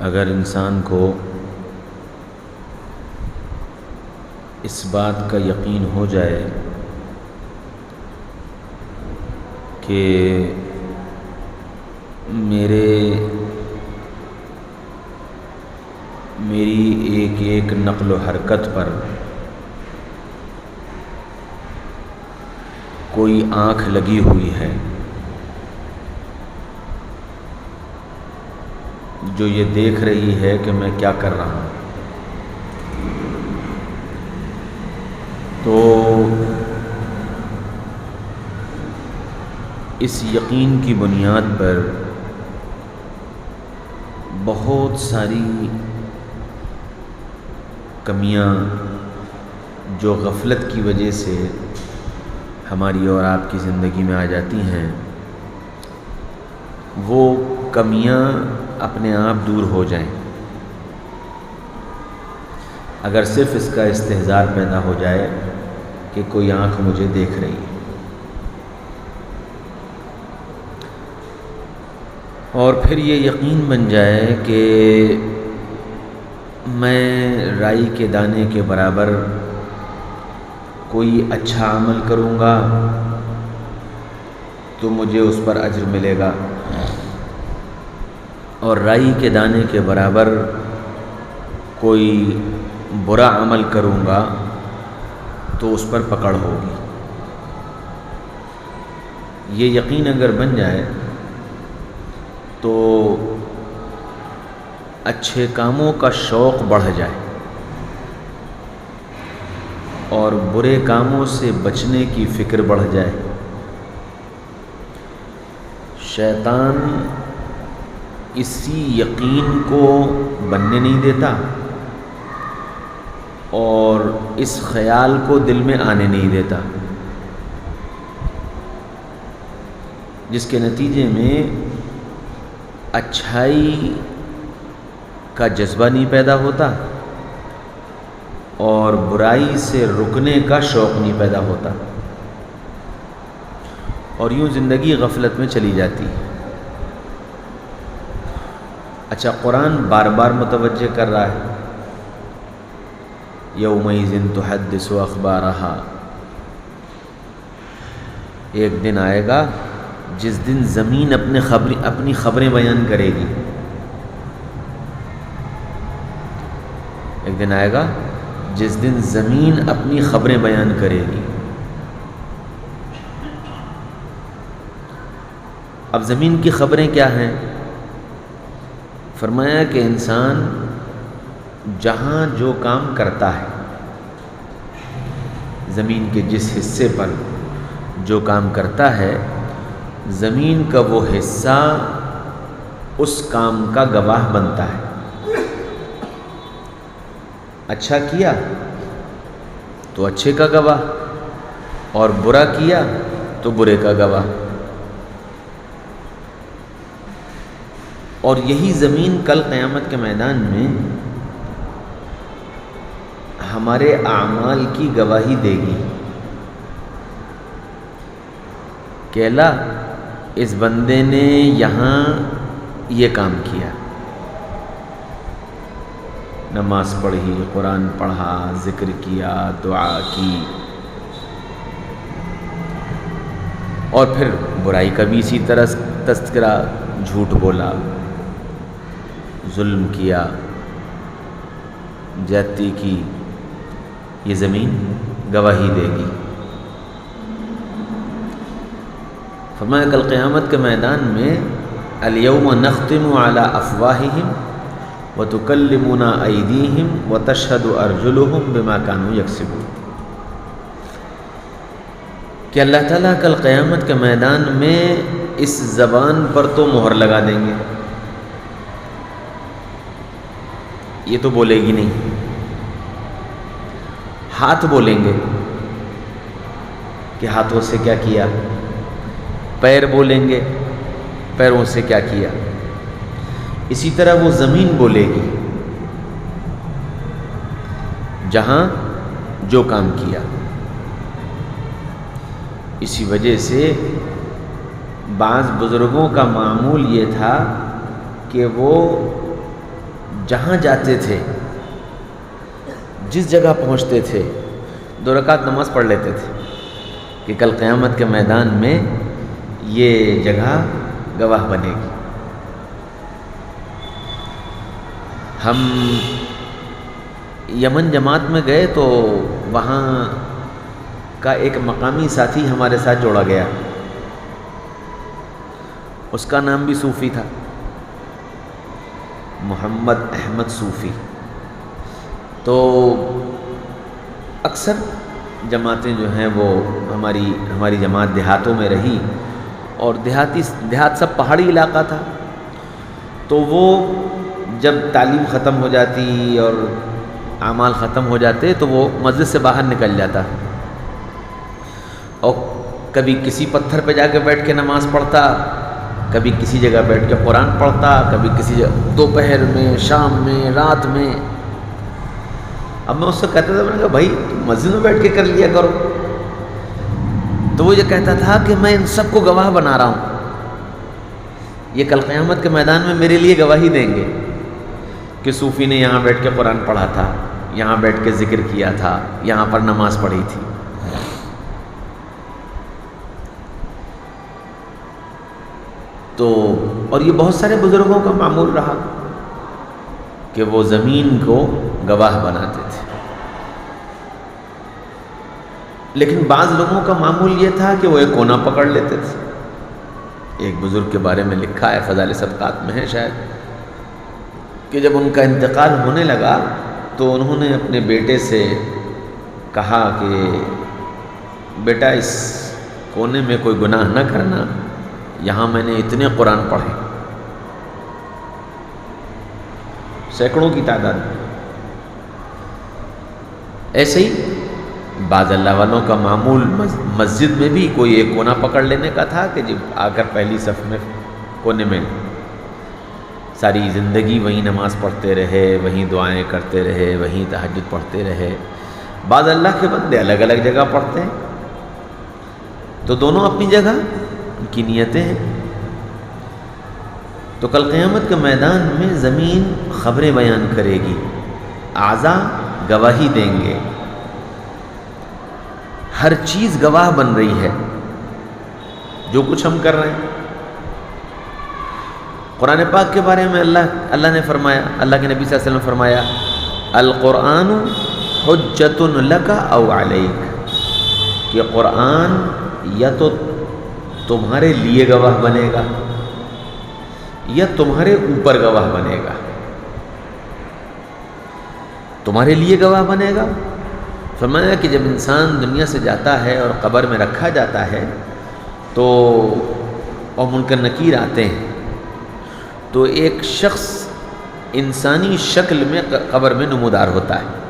اگر انسان کو اس بات کا یقین ہو جائے کہ میری ایک ایک نقل و حرکت پر کوئی آنکھ لگی ہوئی ہے جو یہ دیکھ رہی ہے کہ میں کیا کر رہا ہوں، تو اس یقین کی بنیاد پر بہت ساری کمیاں جو غفلت کی وجہ سے ہماری اور آپ کی زندگی میں آ جاتی ہیں، وہ کمیاں اپنے آپ دور ہو جائیں اگر صرف اس کا استحضار پیدا ہو جائے کہ کوئی آنکھ مجھے دیکھ رہی ہے۔ اور پھر یہ یقین بن جائے کہ میں رائی کے دانے کے برابر کوئی اچھا عمل کروں گا تو مجھے اس پر اجر ملے گا، اور رائی کے دانے کے برابر کوئی برا عمل کروں گا تو اس پر پکڑ ہوگی۔ یہ یقین اگر بن جائے تو اچھے کاموں کا شوق بڑھ جائے اور برے کاموں سے بچنے کی فکر بڑھ جائے۔ شیطان اسی یقین کو بننے نہیں دیتا اور اس خیال کو دل میں آنے نہیں دیتا، جس کے نتیجے میں اچھائی کا جذبہ نہیں پیدا ہوتا اور برائی سے رکنے کا شوق نہیں پیدا ہوتا، اور یوں زندگی غفلت میں چلی جاتی ہے۔ اچھا، قرآن بار بار متوجہ کر رہا ہے، یومئذ تحدث اخبارہا، ایک دن آئے گا جس دن زمین اپنی خبریں بیان کرے گی۔ ایک دن آئے گا جس دن زمین اپنی خبریں بیان کرے گی۔ اب زمین کی خبریں کیا ہیں؟ فرمایا کہ انسان جہاں جو کام کرتا ہے، زمین کے جس حصے پر جو کام کرتا ہے، زمین کا وہ حصہ اس کام کا گواہ بنتا ہے۔ اچھا کیا تو اچھے کا گواہ، اور برا کیا تو برے کا گواہ۔ اور یہی زمین کل قیامت کے میدان میں ہمارے اعمال کی گواہی دے گی کہ اللہ، اس بندے نے یہاں یہ کام کیا، نماز پڑھی، قرآن پڑھا، ذکر کیا، دعا کی، اور پھر برائی کا بھی اسی طرح تذکرہ، جھوٹ بولا، ظلم کیا، زیادتی کی، یہ زمین گواہی دے گی۔ فرمایا کل قیامت کے میدان میں الیوم نختم علی افواہہم وتکلمنا ایدیہم وتشہد ارجلہم بما کانوا یکسبون، کہ اللہ تعالیٰ کل قیامت کے میدان میں اس زبان پر تو مہر لگا دیں گے، یہ تو بولے گی نہیں، ہاتھ بولیں گے کہ ہاتھوں سے کیا کیا، پیر بولیں گے پیروں سے کیا کیا، اسی طرح وہ زمین بولے گی جہاں جو کام کیا۔ اسی وجہ سے بعض بزرگوں کا معمول یہ تھا کہ وہ جہاں جاتے تھے، جس جگہ پہنچتے تھے 2 رکعت نماز پڑھ لیتے تھے کہ کل قیامت کے میدان میں یہ جگہ گواہ بنے گی۔ ہم یمن جماعت میں گئے تو وہاں کا ایک مقامی ساتھی ہمارے ساتھ جوڑا گیا، اس کا نام بھی صوفی تھا، محمد احمد صوفی۔ تو اکثر جماعتیں جو ہیں وہ ہماری جماعت دیہاتوں میں رہی، اور دیہات سب پہاڑی علاقہ تھا، تو وہ جب تعلیم ختم ہو جاتی اور اعمال ختم ہو جاتے تو وہ مسجد سے باہر نکل جاتا، اور کبھی کسی پتھر پہ جا کے بیٹھ کے نماز پڑھتا، کبھی کسی جگہ بیٹھ کے قرآن پڑھتا، کبھی کسی جگہ دوپہر میں، شام میں، رات میں۔ اب میں اس سے کہتا تھا، میں نے کہا بھائی تم مسجد میں بیٹھ کے کر لیا کرو، تو وہ یہ کہتا تھا کہ میں ان سب کو گواہ بنا رہا ہوں، یہ کل قیامت کے میدان میں میرے لیے گواہی دیں گے کہ صوفی نے یہاں بیٹھ کے قرآن پڑھا تھا، یہاں بیٹھ کے ذکر کیا تھا، یہاں پر نماز پڑھی تھی۔ تو اور یہ بہت سارے بزرگوں کا معمول رہا کہ وہ زمین کو گواہ بناتے تھے، لیکن بعض لوگوں کا معمول یہ تھا کہ وہ ایک کونا پکڑ لیتے تھے۔ ایک بزرگ کے بارے میں لکھا ہے، فضائل صدقات میں ہے شاید، کہ جب ان کا انتقال ہونے لگا تو انہوں نے اپنے بیٹے سے کہا کہ بیٹا اس کونے میں کوئی گناہ نہ کرنا، یہاں میں نے اتنے قرآن پڑھے، سینکڑوں کی تعداد میں۔ ایسے ہی بعض اللہ والوں کا معمول مسجد میں بھی کوئی ایک کونا پکڑ لینے کا تھا کہ جب آ کر پہلی صف میں کونے میں ساری زندگی وہیں نماز پڑھتے رہے، وہیں دعائیں کرتے رہے، وہیں تہجد پڑھتے رہے۔ بعض اللہ کے بندے الگ الگ جگہ پڑھتے ہیں، تو دونوں اپنی جگہ ان کی نیتیں ہیں۔ تو کل قیامت کے میدان میں زمین خبریں بیان کرے گی، اعضاء گواہی دیں گے، ہر چیز گواہ بن رہی ہے جو کچھ ہم کر رہے ہیں۔ قرآن پاک کے بارے میں اللہ نے فرمایا، اللہ کے نبی صلی اللہ علیہ وسلم نے فرمایا، القرآن حجۃ لک او علیک، کہ قرآن یا تو تمہارے لیے گواہ بنے گا یا تمہارے اوپر گواہ بنے گا۔ تمہارے لیے گواہ بنے گا، فرمایا کہ جب انسان دنیا سے جاتا ہے اور قبر میں رکھا جاتا ہے تو اور منکر نکیر آتے ہیں، تو ایک شخص انسانی شکل میں قبر میں نمودار ہوتا ہے۔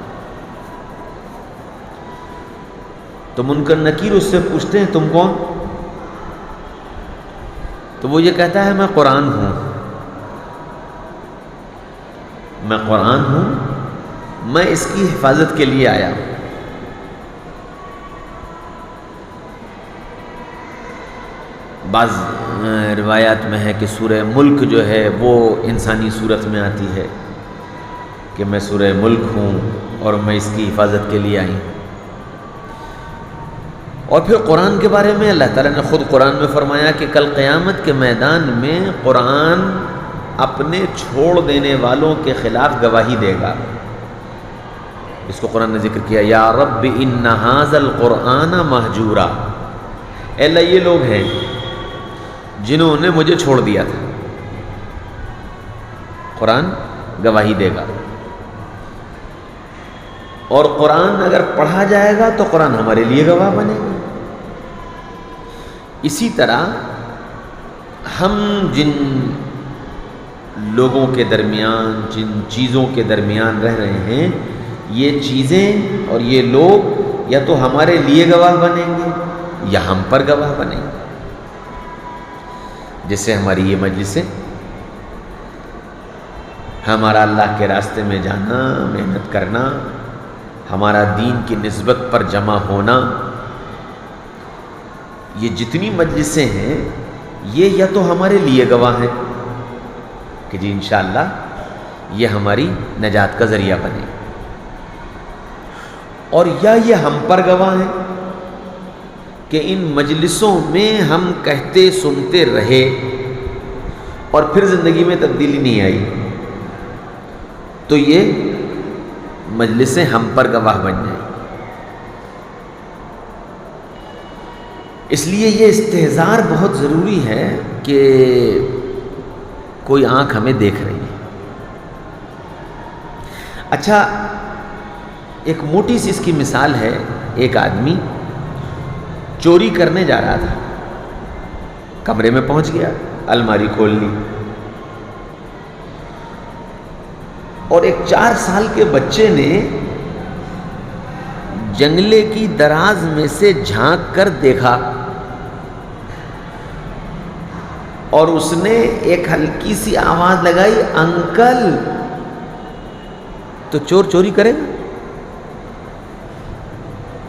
تو منکر نکیر اس سے پوچھتے ہیں تم کون؟ تو وہ یہ کہتا ہے میں قرآن ہوں، میں قرآن ہوں، میں اس کی حفاظت کے لیے آیا ہوں۔ بعض روایات میں ہے کہ سورہ ملک جو ہے وہ انسانی صورت میں آتی ہے کہ میں سورہ ملک ہوں اور میں اس کی حفاظت کے لیے آئی ہوں۔ اور پھر قرآن کے بارے میں اللہ تعالیٰ نے خود قرآن میں فرمایا کہ کل قیامت کے میدان میں قرآن اپنے چھوڑ دینے والوں کے خلاف گواہی دے گا۔ اس کو قرآن نے ذکر کیا، یا رب ان ھذا القرآن مہجورا، اے اللہ یہ لوگ ہیں جنہوں نے مجھے چھوڑ دیا تھا۔ قرآن گواہی دے گا، اور قرآن اگر پڑھا جائے گا تو قرآن ہمارے لیے گواہ بنے گا۔ اسی طرح ہم جن لوگوں کے درمیان، جن چیزوں کے درمیان رہ رہے ہیں، یہ چیزیں اور یہ لوگ یا تو ہمارے لیے گواہ بنیں گے یا ہم پر گواہ بنیں گے۔ جیسے ہماری یہ مجلسیں، ہمارا اللہ کے راستے میں جانا، محنت کرنا، ہمارا دین کی نسبت پر جمع ہونا، یہ جتنی مجلسیں ہیں یہ یا تو ہمارے لیے گواہ ہیں کہ جی انشاءاللہ یہ ہماری نجات کا ذریعہ بنے، اور یا یہ ہم پر گواہ ہیں کہ ان مجلسوں میں ہم کہتے سنتے رہے اور پھر زندگی میں تبدیلی نہیں آئی، تو یہ مجلسیں ہم پر گواہ بن جائیں۔ اس لیے یہ استحضار بہت ضروری ہے کہ کوئی آنکھ ہمیں دیکھ رہی ہے۔ اچھا، ایک موٹی سی اس کی مثال ہے، ایک آدمی چوری کرنے جا رہا تھا، کمرے میں پہنچ گیا، الماری کھول لی، اور ایک 4 سال کے بچے نے جنگلے کی دراز میں سے جھانک کر دیکھا، اور اس نے ایک ہلکی سی آواز لگائی، انکل۔ تو چور چوری کرے گا؟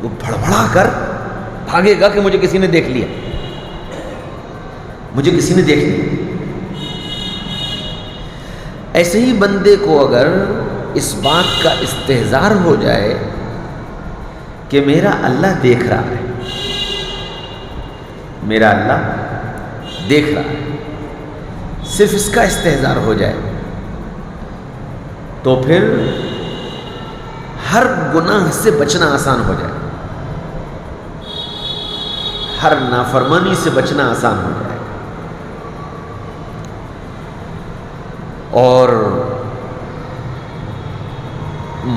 وہ بھڑبڑا کر بھاگے گا کہ مجھے کسی نے دیکھ لیا، مجھے کسی نے دیکھ لیا۔ ایسے ہی بندے کو اگر اس بات کا استحضار ہو جائے کہ میرا اللہ دیکھ رہا ہے، میرا اللہ دیکھ رہا ہے، صرف اس کا استحضار ہو جائے، تو پھر ہر گناہ سے بچنا آسان ہو جائے، ہر نافرمانی سے بچنا آسان ہو جائے۔ اور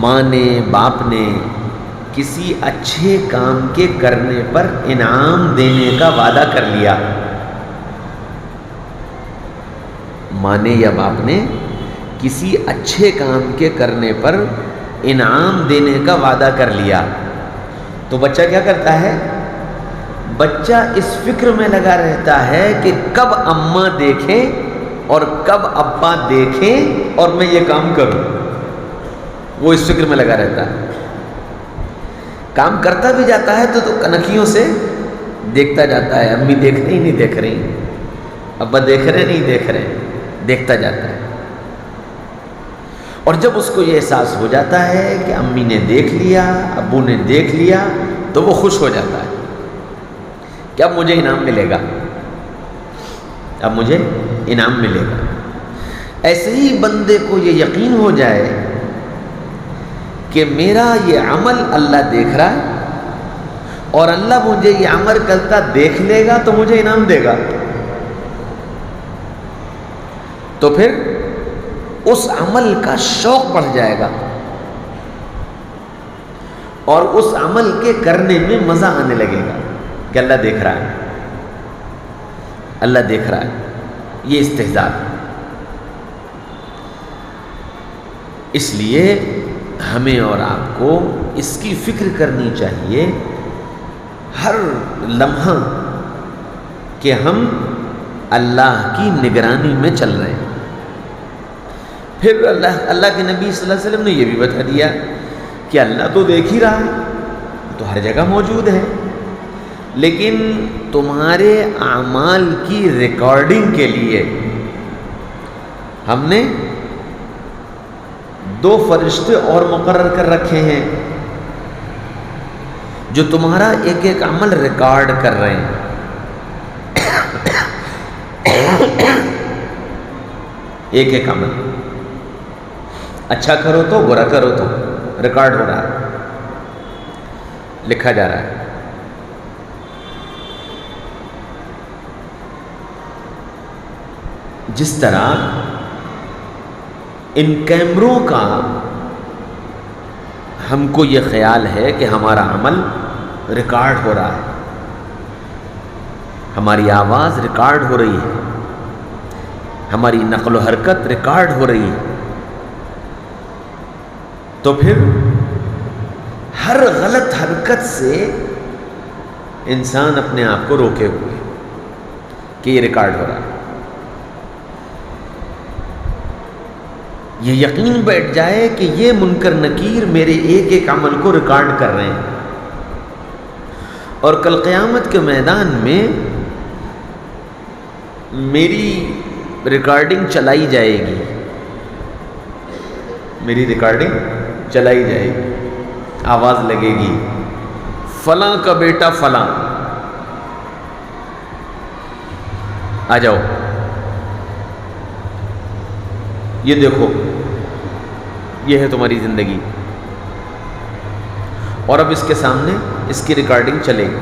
ماں نے، باپ نے کسی اچھے کام کے کرنے پر انعام دینے کا وعدہ کر لیا، ماں نے یا باپ نے کسی اچھے کام کے کرنے پر انعام دینے کا وعدہ کر لیا، تو بچہ کیا کرتا ہے؟ بچہ اس فکر میں لگا رہتا ہے کہ کب اماں دیکھیں اور کب ابا دیکھیں اور میں یہ کام کروں، وہ اس فکر میں لگا رہتا ہے۔ کام کرتا بھی جاتا ہے تو کنکھیوں سے دیکھتا جاتا ہے، امی دیکھ رہی نہیں دیکھ رہی، ابا دیکھ رہے نہیں دیکھ رہے، دیکھتا جاتا ہے۔ اور جب اس کو یہ احساس ہو جاتا ہے کہ امی نے دیکھ لیا، ابو نے دیکھ لیا، تو وہ خوش ہو جاتا ہے کہ اب مجھے انعام ملے گا، اب مجھے انعام ملے گا۔ ایسے ہی بندے کو یہ یقین ہو جائے کہ میرا یہ عمل اللہ دیکھ رہا ہے اور اللہ مجھے یہ عمل کرتا دیکھ لے گا تو مجھے انعام دے گا، تو پھر اس عمل کا شوق بڑھ جائے گا اور اس عمل کے کرنے میں مزہ آنے لگے گا کہ اللہ دیکھ رہا ہے، اللہ دیکھ رہا ہے۔ یہ استحضار۔ اس لیے ہمیں اور آپ کو اس کی فکر کرنی چاہیے ہر لمحہ کہ ہم اللہ کی نگرانی میں چل رہے ہیں۔ پھر اللہ کے نبی صلی اللہ علیہ وسلم نے یہ بھی بتا دیا کہ اللہ تو دیکھ ہی رہا ہے، تو ہر جگہ موجود ہے، لیکن تمہارے اعمال کی ریکارڈنگ کے لیے ہم نے 2 فرشتے اور مقرر کر رکھے ہیں جو تمہارا ایک ایک عمل ریکارڈ کر رہے ہیں۔ ایک ایک عمل، اچھا کرو تو برا کرو تو ریکارڈ ہو رہا ہے، لکھا جا رہا ہے۔ جس طرح ان کیمروں کا ہم کو یہ خیال ہے کہ ہمارا عمل ریکارڈ ہو رہا ہے، ہماری آواز ریکارڈ ہو رہی ہے، ہماری نقل و حرکت ریکارڈ ہو رہی ہے، تو پھر ہر غلط حرکت سے انسان اپنے آپ کو روکے ہوئے کہ یہ ریکارڈ ہو رہا ہے۔ یہ یقین بیٹھ جائے کہ یہ منکر نکیر میرے ایک ایک عمل کو ریکارڈ کر رہے ہیں، اور کل قیامت کے میدان میں میری ریکارڈنگ چلائی جائے گی میری ریکارڈنگ چلائی جائے گی، آواز لگے گی، فلاں کا بیٹا فلاں، آ جاؤ، یہ دیکھو، یہ ہے تمہاری زندگی، اور اب اس کے سامنے اس کی ریکارڈنگ چلے گی۔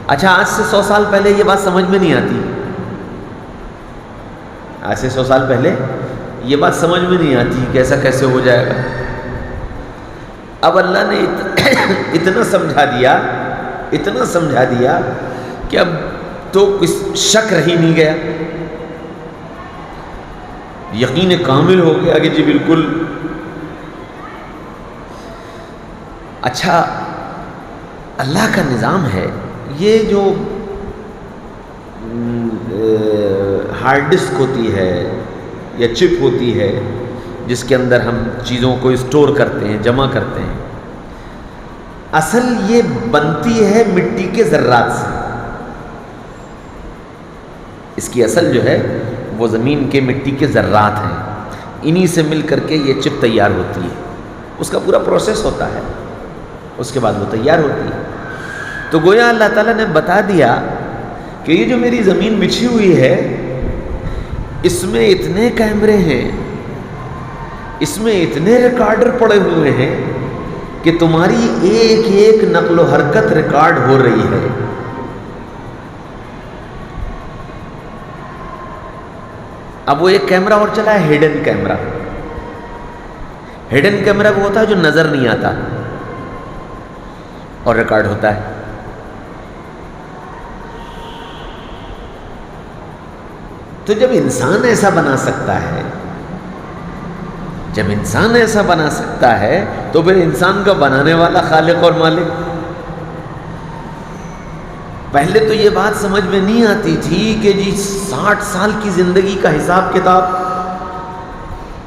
اچھا، آج سے 100 سال پہلے یہ بات سمجھ میں نہیں آتی، آج سے 100 سال پہلے یہ بات سمجھ میں نہیں آتی کہ ایسا کیسے ہو جائے گا۔ اب اللہ نے اتنا سمجھا دیا کہ اب تو کچھ شک رہ ہی نہیں گیا، یقین کامل ہو گیا کہ جی بالکل۔ اچھا، اللہ کا نظام ہے، یہ جو ہارڈ ڈسک ہوتی ہے یا چپ ہوتی ہے جس کے اندر ہم چیزوں کو اسٹور کرتے ہیں، جمع کرتے ہیں، اصل یہ بنتی ہے مٹی کے ذرات سے۔ اس کی اصل جو ہے وہ زمین کے مٹی کے ذرات ہیں، انہی سے مل کر کے یہ چپ تیار ہوتی ہے، اس کا پورا پروسیس ہوتا ہے، اس کے بعد وہ تیار ہوتی ہے۔ تو گویا اللہ تعالیٰ نے بتا دیا کہ یہ جو میری زمین بچھی ہوئی ہے، اس میں اتنے کیمرے ہیں، اس میں اتنے ریکارڈر پڑے ہوئے ہیں کہ تمہاری ایک ایک نقل و حرکت ریکارڈ ہو رہی ہے۔ اب وہ ایک کیمرہ اور چلا ہے، ہڈن کیمرہ۔ ہڈن کیمرہ وہ ہوتا ہے جو نظر نہیں آتا اور ریکارڈ ہوتا ہے۔ تو جب انسان ایسا بنا سکتا ہے، تو پھر انسان کا بنانے والا خالق اور مالک۔ پہلے تو یہ بات سمجھ میں نہیں آتی تھی کہ جی 60 سال کی زندگی کا حساب کتاب،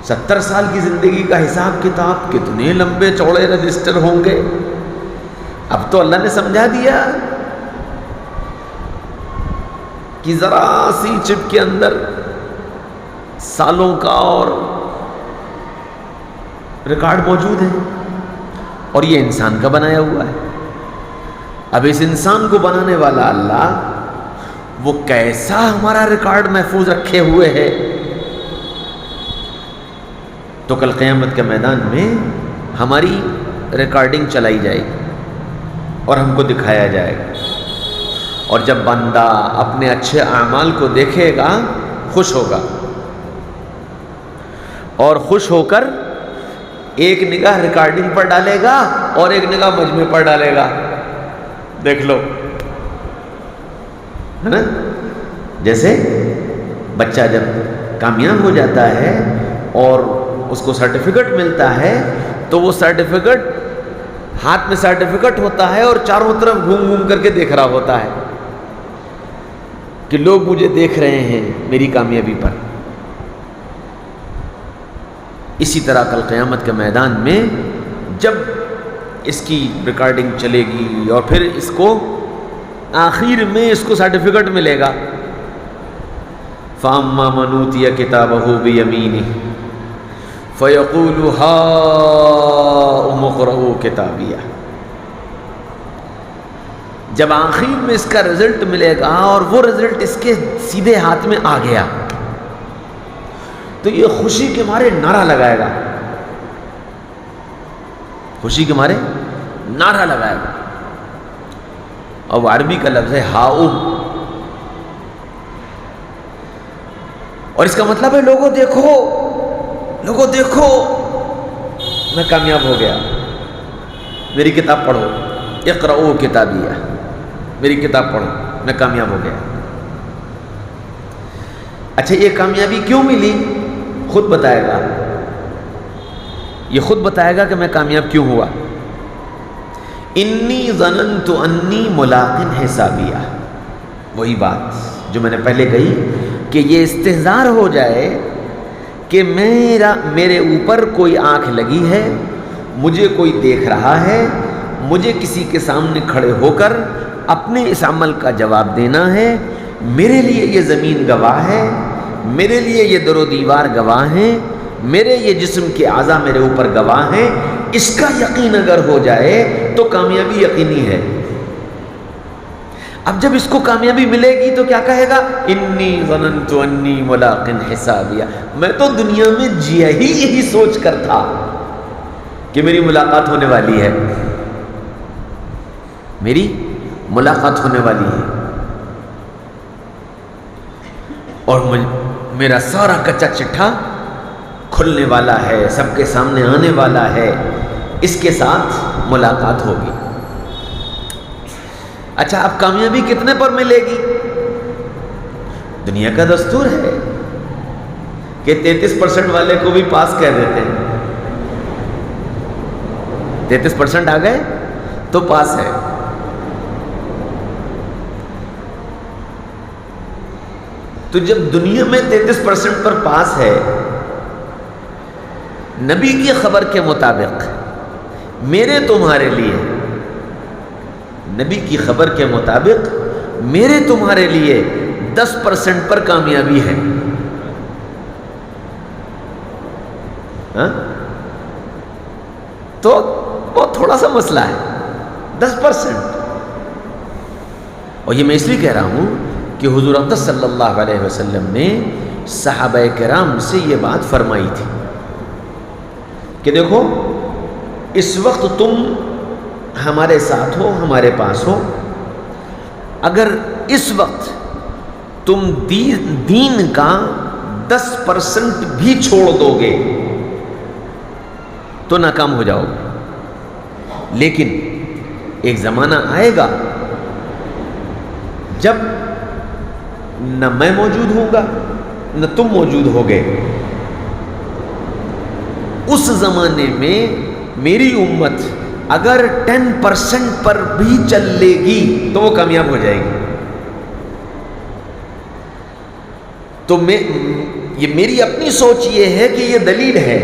70 سال کی زندگی کا حساب کتاب، کتنے لمبے چوڑے رجسٹر ہوں گے۔ اب تو اللہ نے سمجھا دیا کہ ذرا سی چپ کے اندر سالوں کا اور ریکارڈ موجود ہے، اور یہ انسان کا بنایا ہوا ہے۔ اب اس انسان کو بنانے والا اللہ وہ کیسا ہمارا ریکارڈ محفوظ رکھے ہوئے ہے۔ تو کل قیامت کے میدان میں ہماری ریکارڈنگ چلائی جائے گی اور ہم کو دکھایا جائے گا، اور جب بندہ اپنے اچھے اعمال کو دیکھے گا خوش ہوگا، اور خوش ہو کر ایک نگاہ ریکارڈنگ پر ڈالے گا اور ایک نگاہ مجمع پر ڈالے گا۔ دیکھ لو، ہے نا؟ جیسے بچہ جب کامیاب ہو جاتا ہے اور اس کو سرٹیفکیٹ ملتا ہے تو وہ سرٹیفکیٹ ہاتھ میں سرٹیفکیٹ ہوتا ہے اور چاروں طرف گھوم گھوم کر کے دیکھ رہا ہوتا ہے کہ لوگ مجھے دیکھ رہے ہیں میری کامیابی پر۔ اسی طرح کل قیامت کے میدان میں جب اس کی ریکارڈنگ چلے گی اور پھر اس کو آخر میں اس کو سرٹیفکیٹ ملے گا، فَأَمَّا مَنْ أُوتِيَ كِتَابَهُ بِيَمِينِهِ فَيَقُولُ هَاؤُمُ اقْرَءُوا كِتَابِيَهْ۔ جب آخر میں اس کا رزلٹ ملے گا اور وہ رزلٹ اس کے سیدھے ہاتھ میں آ گیا تو یہ خوشی کے مارے نعرہ لگائے گا، خوشی کے مارے نعرہ لگائے گا۔ اور عربی کا لفظ ہے ہاؤم، اور اس کا مطلب ہے لوگوں دیکھو، لوگوں دیکھو میں کامیاب ہو گیا، میری کتاب پڑھو، اقرؤوا کتابیہ، میری کتاب پڑھو، میں کامیاب ہو گیا۔ اچھا، یہ کامیابی کیوں ملی؟ خود بتائے گا، یہ خود بتائے گا کہ میں کامیاب کیوں ہوا۔ انی ظننت انی ملاق حسابیہ، وہی بات جو میں نے پہلے کہی کہ یہ استحضار ہو جائے کہ میرے اوپر کوئی آنکھ لگی ہے، مجھے کوئی دیکھ رہا ہے، مجھے کسی کے سامنے کھڑے ہو کر اپنے اس عمل کا جواب دینا ہے، میرے لیے یہ زمین گواہ ہے، میرے لیے یہ در و دیوار گواہ ہیں، میرے یہ جسم کے اعضاء میرے اوپر گواہ ہیں، اس کا یقین اگر ہو جائے تو کامیابی یقینی ہے۔ اب جب اس کو کامیابی ملے گی تو کیا کہے گا؟ انی ظننت انی ملاق حسابیہ، میں تو دنیا میں جیا ہی یہی سوچ کر تھا کہ میری ملاقات ہونے والی ہے، میری ملاقات ہونے والی ہے، اور میرا سارا کچا چٹھا کھلنے والا ہے، سب کے سامنے آنے والا ہے، اس کے ساتھ ملاقات ہوگی۔ اچھا، اب کامیابی کتنے پر ملے گی؟ دنیا کا دستور ہے کہ 33% والے کو بھی پاس کہہ دیتے ہیں، 33% آ گئے تو پاس ہے۔ تو جب دنیا میں 33% پر پاس ہے، نبی کی خبر کے مطابق میرے تمہارے لیے، نبی کی خبر کے مطابق میرے تمہارے لیے 10% پر کامیابی ہے۔ تو بہت تھوڑا سا مسئلہ ہے، 10%۔ اور یہ میں اس لیے کہہ رہا ہوں کہ حضور اقدس صلی اللہ علیہ وسلم نے صحابہ کرام سے یہ بات فرمائی تھی کہ دیکھو، اس وقت تم ہمارے ساتھ ہو، ہمارے پاس ہو، اگر اس وقت تم دین کا 10% بھی چھوڑ دو گے تو ناکام ہو جاؤ گے، لیکن ایک زمانہ آئے گا جب نہ میں موجود ہوں گا نہ تم موجود ہوگے، اس زمانے میں میری امت اگر 10% پر بھی چل لے گی تو وہ کامیاب ہو جائے گی۔ تو یہ میری اپنی سوچ یہ ہے کہ یہ دلیل ہے،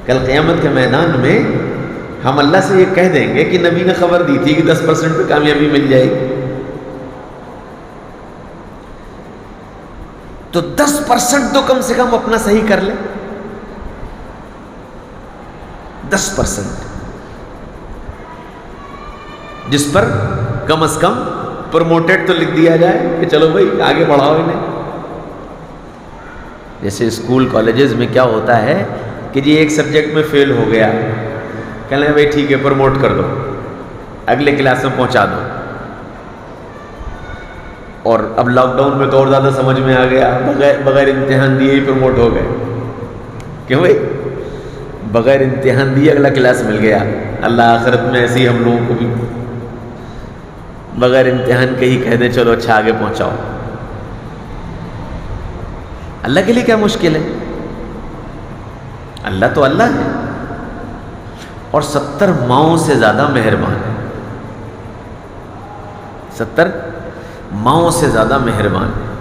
کل قیامت کے میدان میں ہم اللہ سے یہ کہہ دیں گے کہ نبی نے خبر دی تھی کہ 10% پہ کامیابی مل جائے گی، تو 10% تو کم سے کم اپنا صحیح کر لیں، 10%، جس پر کم از کم پروموٹڈ تو لکھ دیا جائے کہ چلو بھائی آگے بڑھاؤ انہیں۔ جیسے اسکول کالجز میں کیا ہوتا ہے کہ جی ایک سبجیکٹ میں فیل ہو گیا، کہہ لیں بھائی ٹھیک ہے پروموٹ کر دو، اگلے کلاس میں پہنچا دو، اور اب لاک ڈاؤن میں تو اور زیادہ سمجھ میں آ گیا، بغیر امتحان دیے ہی پروموٹ ہو گئے۔ کیوں بھائی؟ بغیر امتحان دیے اگلا کلاس مل گیا۔ اللہ آخرت میں ایسے ہی ہم لوگوں کو بھی بغیر امتحان کے ہی کہہ دیں چلو اچھا آگے پہنچاؤ۔ اللہ کے لیے کیا مشکل ہے؟ اللہ تو اللہ ہے، اور 70 ماؤں سے زیادہ مہربان ہے، 70 ماؤں سے زیادہ مہربان ہے۔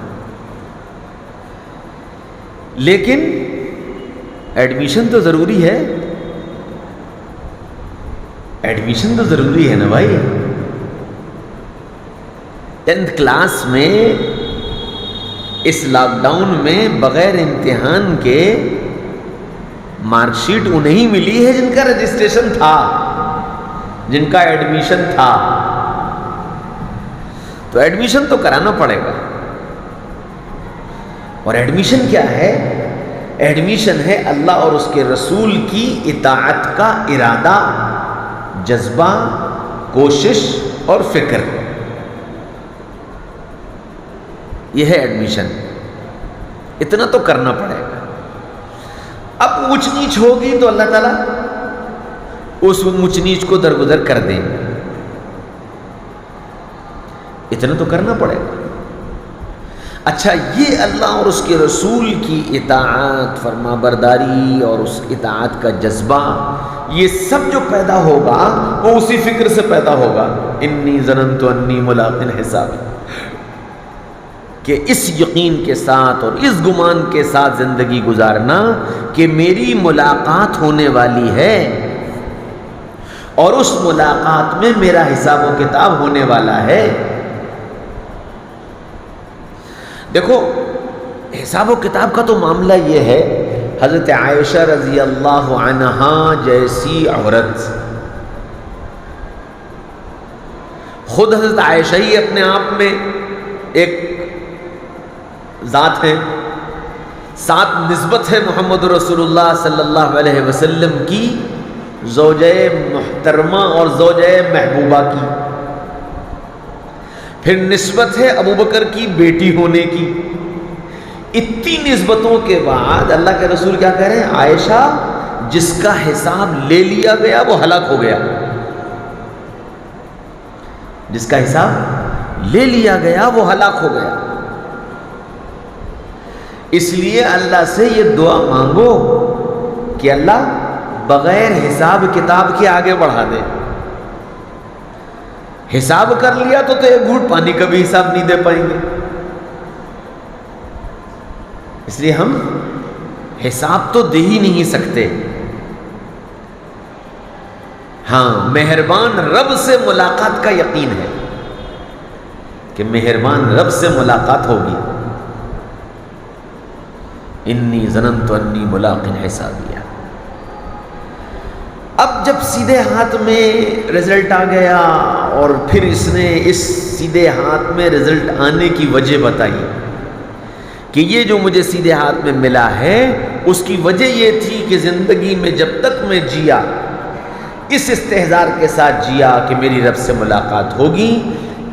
لیکن ایڈمیشن تو ضروری ہے، ایڈمیشن تو ضروری ہے نا بھائی۔ 10th کلاس میں اس لاک ڈاؤن میں بغیر امتحان کے مارک شیٹ انہیں ملی ہے جن کا رجسٹریشن تھا، جن کا ایڈمیشن تھا، تو ایڈمیشن تو کرانا پڑے گا۔ اور ایڈمیشن کیا ہے؟ ایڈمیشن ہے اللہ اور اس کے رسول کی اطاعت کا ارادہ، جذبہ، کوشش اور فکر، یہ ہے ایڈمیشن۔ اتنا تو کرنا پڑے گا۔ اب اونچ نیچ ہوگی تو اللہ تعالیٰ اس اونچ نیچ کو درگزر کر دیں، اتنا تو کرنا پڑے گا۔ اچھا، یہ اللہ اور اس کے رسول کی اطاعت، فرما برداری اور اس اطاعت کا جذبہ، یہ سب جو پیدا ہوگا وہ اسی فکر سے پیدا ہوگا، انی ظننت انی ملاق حسابی، کہ اس یقین کے ساتھ اور اس گمان کے ساتھ زندگی گزارنا کہ میری ملاقات ہونے والی ہے اور اس ملاقات میں میرا حساب و کتاب ہونے والا ہے۔ دیکھو، حساب و کتاب کا تو معاملہ یہ ہے، حضرت عائشہ رضی اللہ عنہا جیسی عورت، خود حضرت عائشہ ہی اپنے آپ میں ایک ذات ہے، ساتھ نسبت ہے محمد رسول اللہ صلی اللہ علیہ وسلم کی زوجہ محترمہ اور زوجہ محبوبہ کی، پھر نسبت ہے ابو بکر کی بیٹی ہونے کی۔ اتنی نسبتوں کے بعد اللہ کے رسول کیا کہہ رہے ہیں؟ عائشہ جس کا حساب لے لیا گیا وہ ہلاک ہو گیا، جس کا حساب لے لیا گیا وہ ہلاک ہو گیا۔ اس لیے اللہ سے یہ دعا مانگو کہ اللہ بغیر حساب کتاب کے آگے بڑھا دے۔ حساب کر لیا تو ایک گھونٹ پانی کا بھی حساب نہیں دے پائیں گے، اس لیے ہم حساب تو دے ہی نہیں سکتے۔ ہاں، مہربان رب سے ملاقات کا یقین ہے کہ مہربان رب سے ملاقات ہوگی۔ انی ظننت انی ملاق حسابیہ۔ اب جب سیدھے ہاتھ میں رزلٹ آ گیا اور پھر اس نے اس سیدھے ہاتھ میں رزلٹ آنے کی وجہ بتائی کہ یہ جو مجھے سیدھے ہاتھ میں ملا ہے اس کی وجہ یہ تھی کہ زندگی میں جب تک میں جیا اس استحضار کے ساتھ جیا کہ میری رب سے ملاقات ہوگی،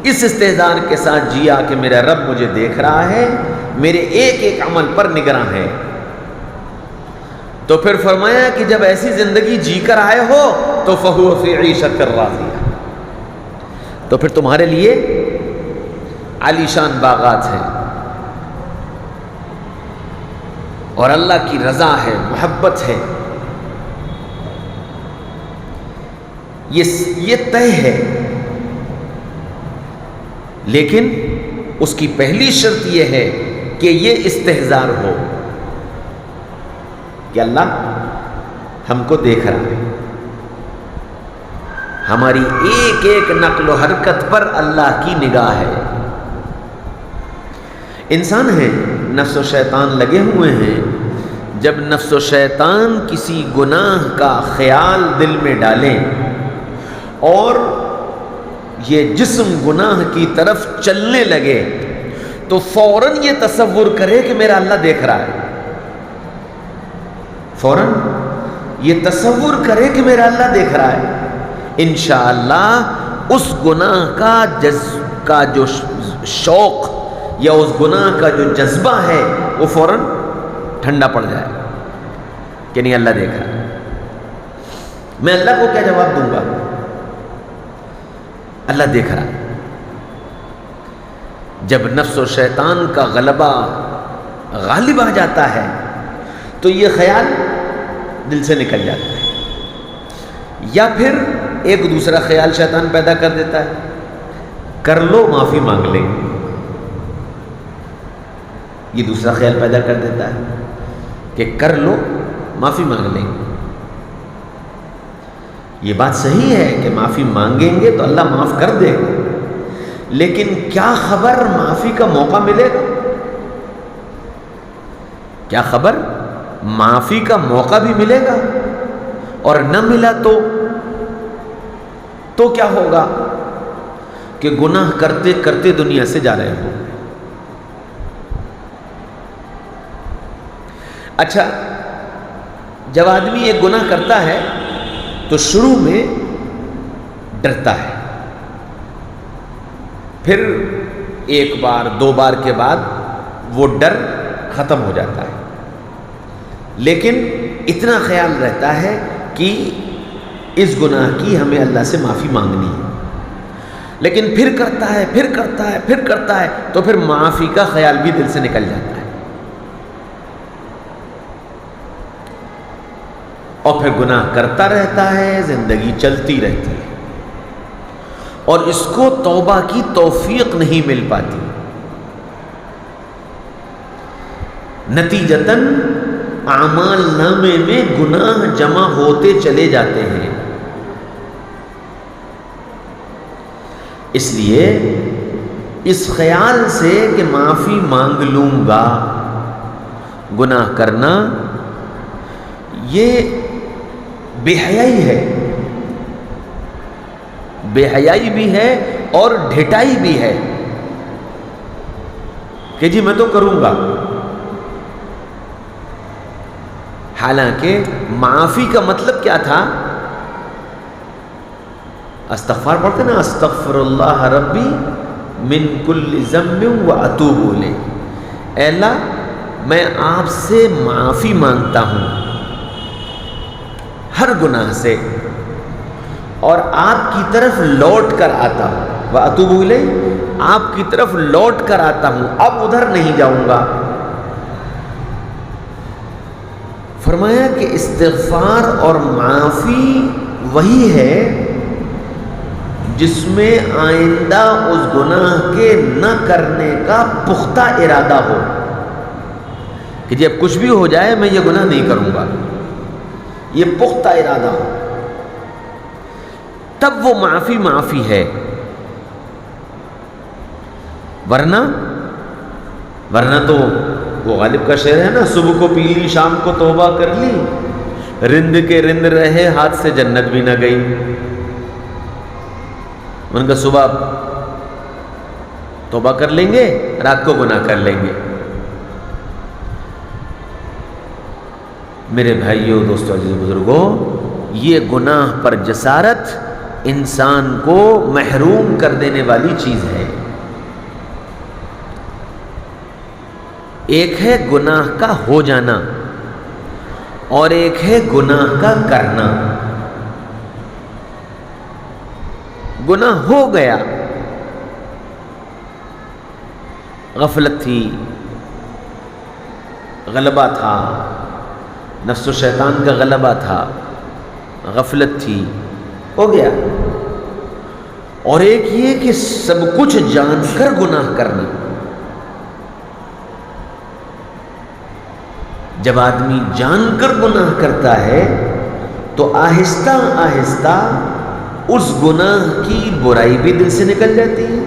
اس استحضار کے ساتھ جیا کہ میرا رب مجھے دیکھ رہا ہے، میرے ایک ایک عمل پر نگراں ہے۔ تو پھر فرمایا کہ جب ایسی زندگی جی کر آئے ہو تو فَهُوَ فِي عِيشَةٍ رَاضِيَةٍ، تو پھر تمہارے لیے عالیشان باغات ہیں اور اللہ کی رضا ہے، محبت ہے، یہ طے ہے۔ لیکن اس کی پہلی شرط یہ ہے کہ یہ استحضار ہو کہ اللہ ہم کو دیکھ رہا ہے، ہماری ایک ایک نقل و حرکت پر اللہ کی نگاہ ہے۔ انسان ہیں، نفس و شیطان لگے ہوئے ہیں، جب نفس و شیطان کسی گناہ کا خیال دل میں ڈالیں اور یہ جسم گناہ کی طرف چلنے لگے تو فوراً یہ تصور کرے کہ میرا اللہ دیکھ رہا ہے، فوراً یہ تصور کرے کہ میرا اللہ دیکھ رہا ہے، انشاءاللہ اس گناہ کا جو شوق یا اس گناہ کا جو جذبہ ہے وہ فوراً ٹھنڈا پڑ جائے کہ نہیں اللہ دیکھ رہا ہے۔ میں اللہ کو کیا جواب دوں گا؟ اللہ دیکھ رہا ہے۔ جب نفس و شیطان کا غلبہ غالب آ جاتا ہے تو یہ خیال دل سے نکل جاتا ہے، یا پھر ایک دوسرا خیال شیطان پیدا کر دیتا ہے، کر لو معافی مانگ لیں، یہ دوسرا خیال پیدا کر دیتا ہے کہ کر لو معافی مانگ لیں۔ یہ بات صحیح ہے کہ معافی مانگیں گے تو اللہ معاف کر دے گا، لیکن کیا خبر معافی کا موقع ملے گا؟ کیا خبر معافی کا موقع بھی ملے گا؟ اور نہ ملا تو کیا ہوگا کہ گناہ کرتے کرتے دنیا سے جا رہے ہو۔ اچھا، جب آدمی ایک گناہ کرتا ہے تو شروع میں ڈرتا ہے، پھر ایک بار دو بار کے بعد وہ ڈر ختم ہو جاتا ہے، لیکن اتنا خیال رہتا ہے کہ اس گناہ کی ہمیں اللہ سے معافی مانگنی ہے، لیکن پھر کرتا ہے پھر کرتا ہے پھر کرتا ہے تو پھر معافی کا خیال بھی دل سے نکل جاتا ہے، اور پھر گناہ کرتا رہتا ہے، زندگی چلتی رہتی ہے اور اس کو توبہ کی توفیق نہیں مل پاتی، نتیجتاً اعمال نامے میں گناہ جمع ہوتے چلے جاتے ہیں۔ اس لیے اس خیال سے کہ معافی مانگ لوں گا گناہ کرنا یہ بے حیائی ہے، بے حیائی بھی ہے اور ڈھٹائی بھی ہے کہ جی میں تو کروں گا. حالانکہ معافی کا مطلب کیا تھا؟ استغفار پڑھتے نا، استغفر اللہ ربی من کل ذنب واتوب الیہ، اے اللہ میں آپ سے معافی مانگتا ہوں ہر گناہ سے اور آپ کی طرف لوٹ کر آتا ہوں. واتوب الیہ، آپ کی طرف لوٹ کر آتا ہوں، اب ادھر نہیں جاؤں گا. فرمایا کہ استغفار اور معافی وہی ہے جس میں آئندہ اس گناہ کے نہ کرنے کا پختہ ارادہ ہو کہ جب کچھ بھی ہو جائے میں یہ گناہ نہیں کروں گا، یہ پختہ ارادہ ہو، تب وہ معافی معافی ہے. ورنہ تو وہ غالب کا شعر ہے نا، صبح کو پی لی شام کو توبہ کر لی، رند کے رند رہے ہاتھ سے جنت بھی نہ گئی. ان کا صبح توبہ کر لیں گے، رات کو گناہ کر لیں گے. میرے بھائیوں، دوستوں، عزیز بزرگوں، یہ گناہ پر جسارت انسان کو محروم کر دینے والی چیز ہے. ایک ہے گناہ کا ہو جانا اور ایک ہے گناہ کا کرنا. گناہ ہو گیا، غفلت تھی، غلبہ تھا، نفس و شیطان کا غلبہ تھا، غفلت تھی، ہو گیا. اور ایک یہ کہ سب کچھ جان کر گناہ کرنا. جب آدمی جان کر گناہ کرتا ہے تو آہستہ آہستہ اس گناہ کی برائی بھی دل سے نکل جاتی ہے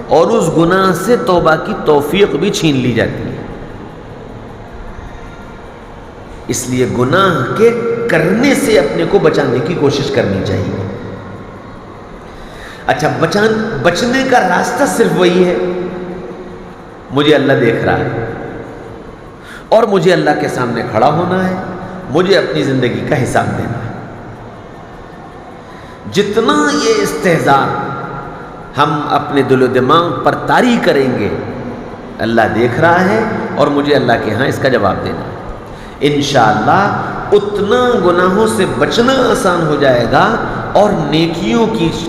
اور اس گناہ سے توبہ کی توفیق بھی چھین لی جاتی ہے. اس لیے گناہ کے کرنے سے اپنے کو بچانے کی کوشش کرنی چاہیے. اچھا، بچنے کا راستہ صرف وہی ہے، مجھے اللہ دیکھ رہا ہے اور مجھے اللہ کے سامنے کھڑا ہونا ہے، مجھے اپنی زندگی کا حساب دینا ہے. جتنا یہ استہزاء ہم اپنے دل و دماغ پر طاری کریں گے، اللہ دیکھ رہا ہے اور مجھے اللہ کے ہاں اس کا جواب دینا ہے، انشاءاللہ اتنا گناہوں سے بچنا آسان ہو جائے گا اور نیکیوں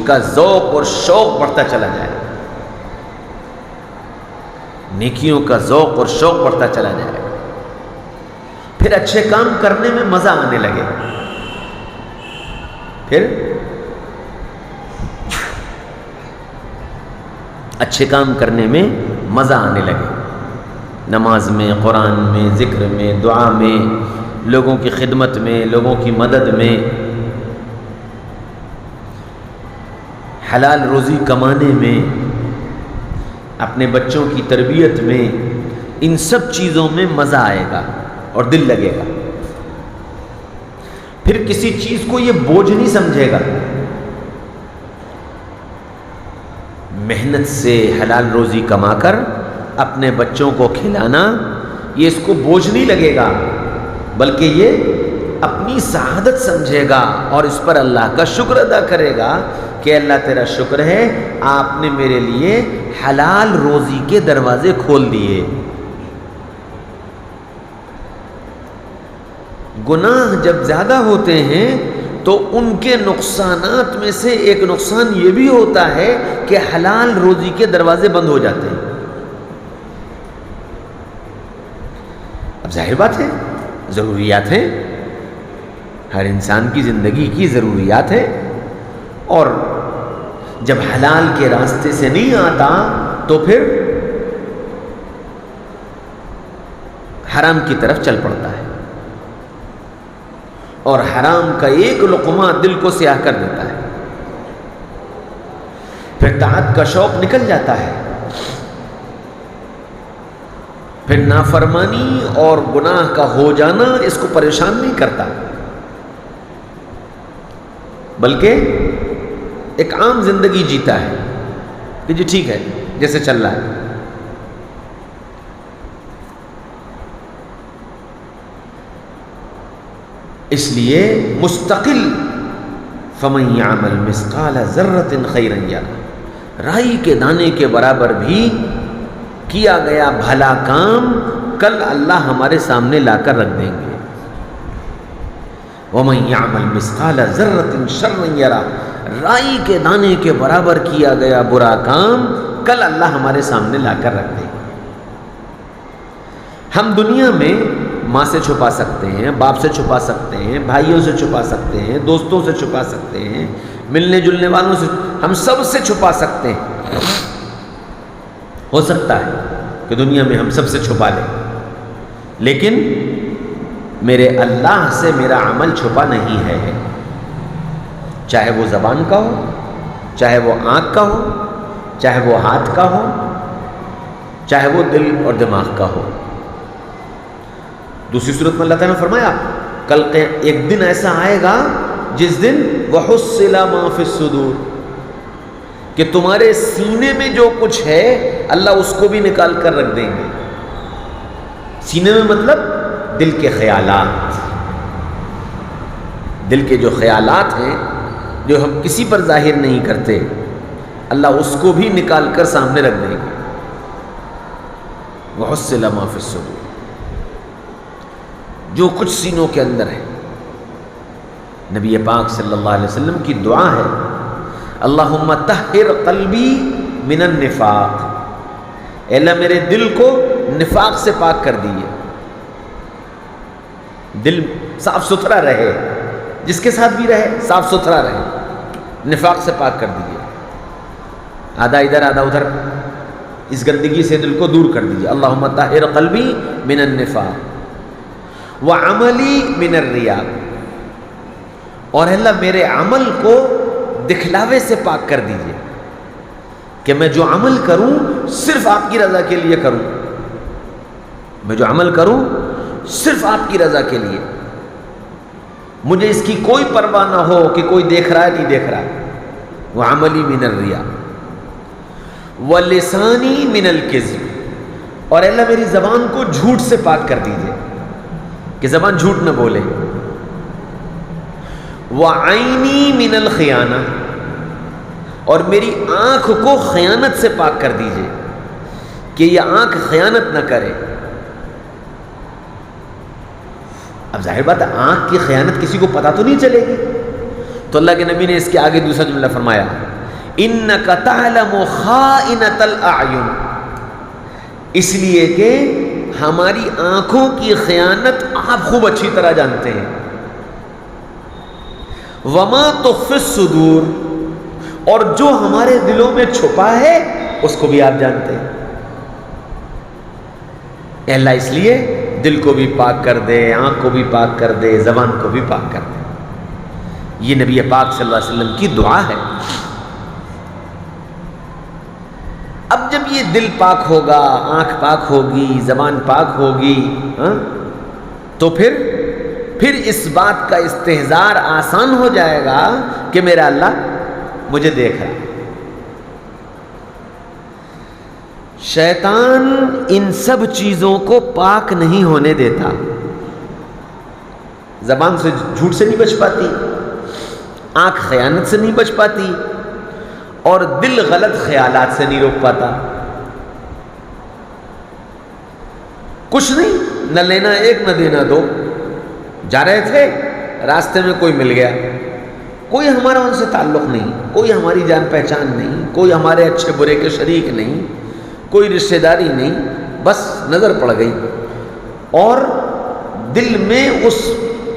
کا ذوق اور شوق بڑھتا چلا جائے گا. نیکیوں کا ذوق اور شوق بڑھتا چلا جائے گا. پھر اچھے کام کرنے میں مزہ آنے لگے، پھر اچھے کام کرنے میں مزہ آنے لگے. نماز میں، قرآن میں، ذکر میں، دعا میں، لوگوں کی خدمت میں، لوگوں کی مدد میں، حلال روزی کمانے میں، اپنے بچوں کی تربیت میں، ان سب چیزوں میں مزہ آئے گا اور دل لگے گا. پھر کسی چیز کو یہ بوجھ نہیں سمجھے گا. محنت سے حلال روزی کما کر اپنے بچوں کو کھلانا یہ اس کو بوجھ نہیں لگے گا، بلکہ یہ اپنی سعادت سمجھے گا اور اس پر اللہ کا شکر ادا کرے گا کہ اللہ تیرا شکر ہے، آپ نے میرے لیے حلال روزی کے دروازے کھول دیے. گناہ جب زیادہ ہوتے ہیں تو ان کے نقصانات میں سے ایک نقصان یہ بھی ہوتا ہے کہ حلال روزی کے دروازے بند ہو جاتے ہیں. اب ظاہر بات ہے، ضروریات ہیں، ہر انسان کی زندگی کی ضروریات ہیں، اور جب حلال کے راستے سے نہیں آتا تو پھر حرام کی طرف چل پڑتا ہے، اور حرام کا ایک لقمہ دل کو سیاہ کر دیتا ہے. پھر طاعت کا شوق نکل جاتا ہے، پھر نافرمانی اور گناہ کا ہو جانا اس کو پریشان نہیں کرتا، بلکہ ایک عام زندگی جیتا ہے کہ جی ٹھیک ہے جیسے چل رہا ہے۔ اس لیے مستقل فَمَن يَعْمَلْ مِثْقَالَ ذَرَّةٍ خَيْرًا يَرَهُ، رائی کے دانے کے برابر بھی کیا گیا بھلا کام کل اللہ ہمارے سامنے لا کر رکھ دیں گے۔ وَمَن يَعْمَلْ مِثْقَالَ ذَرَّةٍ شَرًّا يَرَهُ، رائی کے دانے کے برابر کیا گیا برا کام کل اللہ ہمارے سامنے لا کر رکھ دیں گے۔ ہم دنیا میں ماں سے چھپا سکتے ہیں، باپ سے چھپا سکتے ہیں، بھائیوں سے چھپا سکتے ہیں، دوستوں سے چھپا سکتے ہیں، ملنے جلنے والوں سے، ہم سب سے چھپا سکتے ہیں۔ ہو سکتا ہے کہ دنیا میں ہم سب سے چھپا لیں، لیکن میرے اللہ سے میرا عمل چھپا نہیں ہے، چاہے وہ زبان کا ہو، چاہے وہ آنکھ کا ہو، چاہے وہ ہاتھ کا ہو، چاہے وہ دل اور دماغ کا ہو۔ دوسری صورت میں اللہ تعالیٰ نے فرمایا کل ایک دن ایسا آئے گا جس دن وَحُصِّلَ مَا فِي الصُّدُورِ، کہ تمہارے سینے میں جو کچھ ہے اللہ اس کو بھی نکال کر رکھ دیں گے۔ سینے میں مطلب دل کے خیالات، دل کے جو خیالات ہیں جو ہم کسی پر ظاہر نہیں کرتے، اللہ اس کو بھی نکال کر سامنے رکھ دیں گے۔ وَحُصِّلَ مَا فِي الصُّدُورِ، جو کچھ سینوں کے اندر ہے۔ نبی پاک صلی اللہ علیہ وسلم کی دعا ہے اللہم طہر قلبی من النفاق، اے اللہ میرے دل کو نفاق سے پاک کر دیجیے، دل صاف ستھرا رہے، جس کے ساتھ بھی رہے صاف ستھرا رہے، نفاق سے پاک کر دیجیے، آدھا ادھر آدھا ادھر، اس گندگی سے دل کو دور کر دیجیے۔ اللہم طہر قلبی من النفاق وعملی من الریاء، اور اللہ میرے عمل کو دکھلاوے سے پاک کر دیجیے، کہ میں جو عمل کروں صرف آپ کی رضا کے لیے کروں، میں جو عمل کروں صرف آپ کی رضا کے لیے، مجھے اس کی کوئی پرواہ نہ ہو کہ کوئی دیکھ رہا ہے نہیں دیکھ رہا ہے۔ وعملی من الریاء ولسانی من الکذب، اور اللہ میری زبان کو جھوٹ سے پاک کر دیجیے کہ زبان جھوٹ نہ بولے۔ وعینی من الخیانہ، اور میری آنکھ کو خیانت سے پاک کر دیجیے کہ یہ آنکھ خیانت نہ کرے۔ اب ظاہر بات ہے آنکھ کی خیانت کسی کو پتہ تو نہیں چلے گی، تو اللہ کے نبی نے اس کے آگے دوسرا جملہ فرمایا انک تعلم خائنۃ الاعین، اس لیے کہ ہماری آنکھوں کی خیانت آپ خوب اچھی طرح جانتے ہیں۔ وما تخفی الصدور، اور جو ہمارے دلوں میں چھپا ہے اس کو بھی آپ جانتے ہیں۔ اے اللہ اس لیے دل کو بھی پاک کر دے، آنکھ کو بھی پاک کر دے، زبان کو بھی پاک کر دے۔ یہ نبی پاک صلی اللہ علیہ وسلم کی دعا ہے۔ اب جب یہ دل پاک ہوگا، آنکھ پاک ہوگی، زبان پاک ہوگی، تو پھر اس بات کا استحضار آسان ہو جائے گا کہ میرا اللہ مجھے دیکھ رہا۔ شیطان ان سب چیزوں کو پاک نہیں ہونے دیتا، زبان سے جھوٹ سے نہیں بچ پاتی، آنکھ خیانت سے نہیں بچ پاتی، اور دل غلط خیالات سے نہیں روک پاتا۔ کچھ نہیں، نہ لینا ایک نہ دینا دو، جا رہے تھے راستے میں کوئی مل گیا، کوئی ہمارا ان سے تعلق نہیں، کوئی ہماری جان پہچان نہیں، کوئی ہمارے اچھے برے کے شریک نہیں، کوئی رشتہ داری نہیں، بس نظر پڑ گئی، اور دل میں اس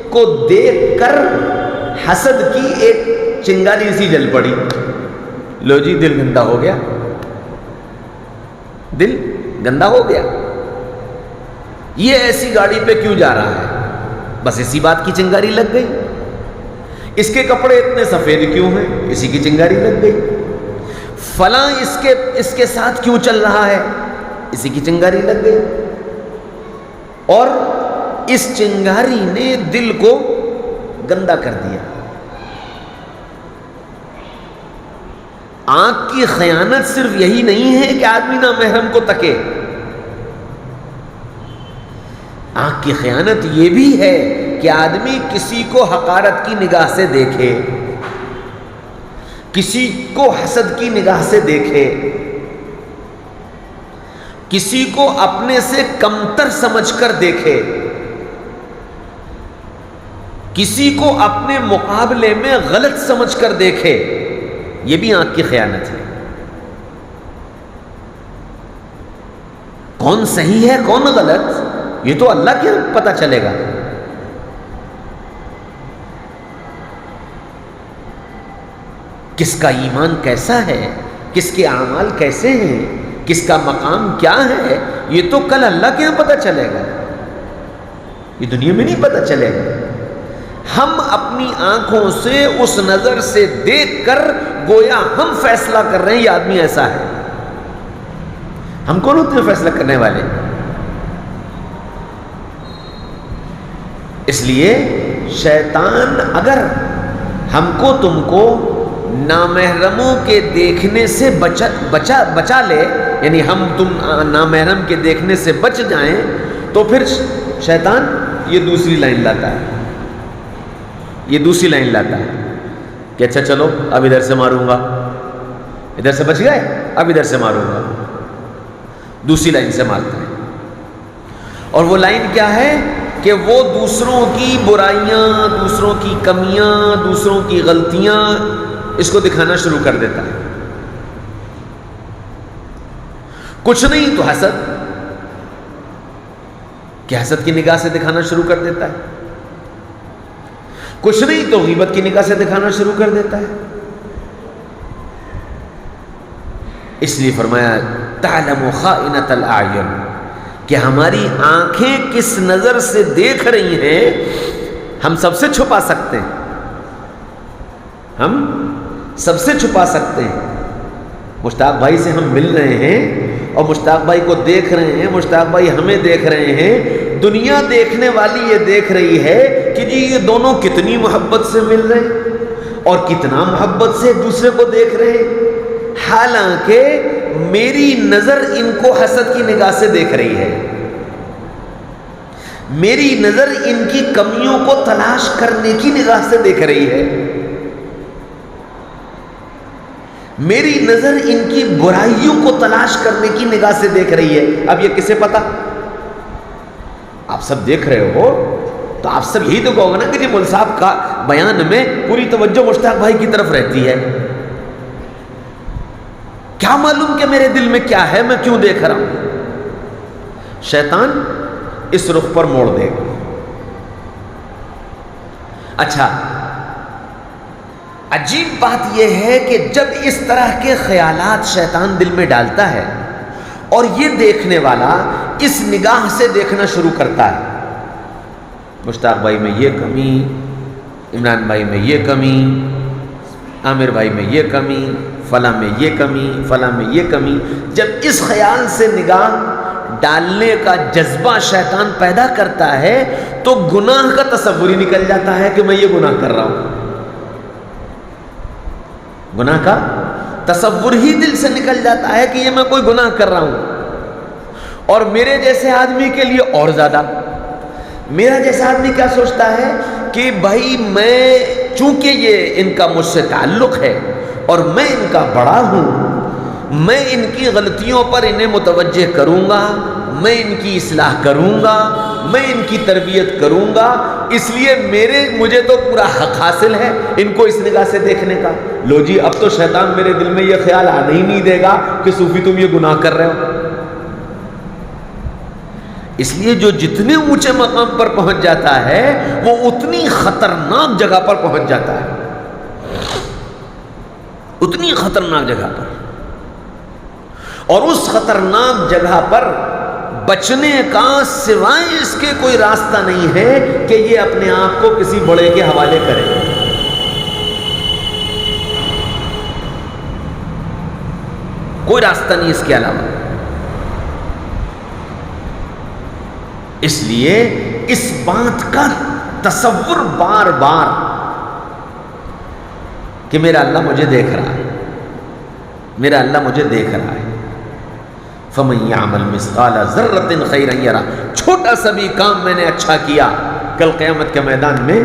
کو دیکھ کر حسد کی ایک چنگاری سی جل پڑی، لو جی دل گندا ہو گیا، دل گندا ہو گیا، یہ ایسی گاڑی پہ کیوں جا رہا ہے، بس اسی بات کی چنگاری لگ گئی، اس کے کپڑے اتنے سفید کیوں ہیں، اسی کی چنگاری لگ گئی، فلاں اس کے ساتھ کیوں چل رہا ہے، اسی کی چنگاری لگ گئی، اور اس چنگاری نے دل کو گندا کر دیا. آنکھ کی خیانت صرف یہی نہیں ہے کہ آدمی نامحرم کو تکے. آنکھ کی خیانت یہ بھی ہے کہ آدمی کسی کو حقارت کی نگاہ سے دیکھے، کسی کو حسد کی نگاہ سے دیکھے، کسی کو اپنے سے کمتر سمجھ کر دیکھے، کسی کو اپنے مقابلے میں غلط سمجھ کر دیکھے. یہ بھی آنکھ کی خیانت ہے. کون صحیح ہے کون غلط یہ تو اللہ کے پتہ چلے گا. کس کا ایمان کیسا ہے، کس کے اعمال کیسے ہیں، کس کا مقام کیا ہے، یہ تو کل اللہ کے یہاں پتہ چلے گا، یہ دنیا میں نہیں پتہ چلے گا. ہم اپنی آنکھوں سے اس نظر سے دیکھ کر گویا ہم فیصلہ کر رہے ہیں یہ آدمی ایسا ہے. ہم کون ہوتے ہیں فیصلہ کرنے والے؟ اس لیے شیطان اگر ہم کو تم کو نامحرموں کے دیکھنے سے بچا لے، یعنی ہم تم نامحرم کے دیکھنے سے بچ جائیں، تو پھر شیطان یہ دوسری لائن لاتا ہے، یہ دوسری لائن لاتا ہے کہ اچھا چلو اب ادھر سے ماروں گا، ادھر سے بچ گئے اب ادھر سے ماروں گا، دوسری لائن سے مارتا ہے. اور وہ لائن کیا ہے کہ وہ دوسروں کی برائیاں، دوسروں کی کمیاں، دوسروں کی غلطیاں اس کو دکھانا شروع کر دیتا ہے. کچھ نہیں تو حسد، کہ حسد کی نگاہ سے دکھانا شروع کر دیتا ہے. کچھ نہیں تو غیبت کی نگاہ سے دکھانا شروع کر دیتا ہے. اس لیے فرمایا تعلم خائنۃ الاعین، کہ ہماری آنکھیں کس نظر سے دیکھ رہی ہیں ہم سب سے چھپا سکتے ہیں، ہم سب سے چھپا سکتے ہیں. مشتاق بھائی سے ہم مل رہے ہیں اور مشتاق بھائی کو دیکھ رہے ہیں، مشتاق بھائی ہمیں دیکھ رہے ہیں. دنیا دیکھنے والی یہ دیکھ رہی ہے کہ جی یہ دونوں کتنی محبت سے مل رہے ہیں اور کتنا محبت سے ایک دوسرے کو دیکھ رہے ہیں، حالانکہ میری نظر ان کو حسد کی نگاہ سے دیکھ رہی ہے، میری نظر ان کی کمیوں کو تلاش کرنے کی نگاہ سے دیکھ رہی ہے، میری نظر ان کی برائیوں کو تلاش کرنے کی نگاہ سے دیکھ رہی ہے. اب یہ کسے پتا؟ آپ سب دیکھ رہے ہو تو آپ سب یہی تو کہو گے نا کہ جی مول صاحب کا بیان میں پوری توجہ مشتاق بھائی کی طرف رہتی ہے. کیا معلوم کہ میرے دل میں کیا ہے، میں کیوں دیکھ رہا ہوں. شیطان اس رخ پر موڑ دے گا. اچھا، عجیب بات یہ ہے کہ جب اس طرح کے خیالات شیطان دل میں ڈالتا ہے اور یہ دیکھنے والا اس نگاہ سے دیکھنا شروع کرتا ہے، مشتاق بھائی میں یہ کمی، عمران بھائی میں یہ کمی، عامر بھائی میں یہ کمی، فلاں میں یہ کمی، فلاں میں یہ کمی. جب اس خیال سے نگاہ ڈالنے کا جذبہ شیطان پیدا کرتا ہے تو گناہ کا تصور ہی نکل جاتا ہے کہ میں یہ گناہ کر رہا ہوں. گناہ کا تصور ہی دل سے نکل جاتا ہے کہ یہ میں کوئی گناہ کر رہا ہوں. اور میرے جیسے آدمی کے لیے اور زیادہ، میرا جیسا آدمی کیا سوچتا ہے کہ بھائی میں چونکہ یہ ان کا مجھ سے تعلق ہے اور میں ان کا بڑا ہوں، میں ان کی غلطیوں پر انہیں متوجہ کروں گا، میں ان کی اصلاح کروں گا، میں ان کی تربیت کروں گا، اس لیے مجھے تو پورا حق حاصل ہے ان کو اس نگاہ سے دیکھنے کا. لو جی اب تو شیطان میرے دل میں یہ خیال آنے ہی نہیں دے گا کہ صوفی تم یہ گناہ کر رہے ہو. اس لیے جو جتنے اونچے مقام پر پہنچ جاتا ہے وہ اتنی خطرناک جگہ پر پہنچ جاتا ہے، اتنی خطرناک جگہ پر. اور اس خطرناک جگہ پر بچنے کا سوائے اس کے کوئی راستہ نہیں ہے کہ یہ اپنے آپ کو کسی بڑے کے حوالے کرے. کوئی راستہ نہیں اس کے علاوہ. اس لیے اس بات کا تصور بار بار کہ میرا اللہ مجھے دیکھ رہا ہے، میرا اللہ مجھے دیکھ رہا ہے۔ فَمَن يَعْمَلْ مِثْقَالَ ذَرَّةٍ خَيْرًا يَرَهُ، چھوٹا سا بھی کام میں نے اچھا کیا، کل قیامت کے میدان میں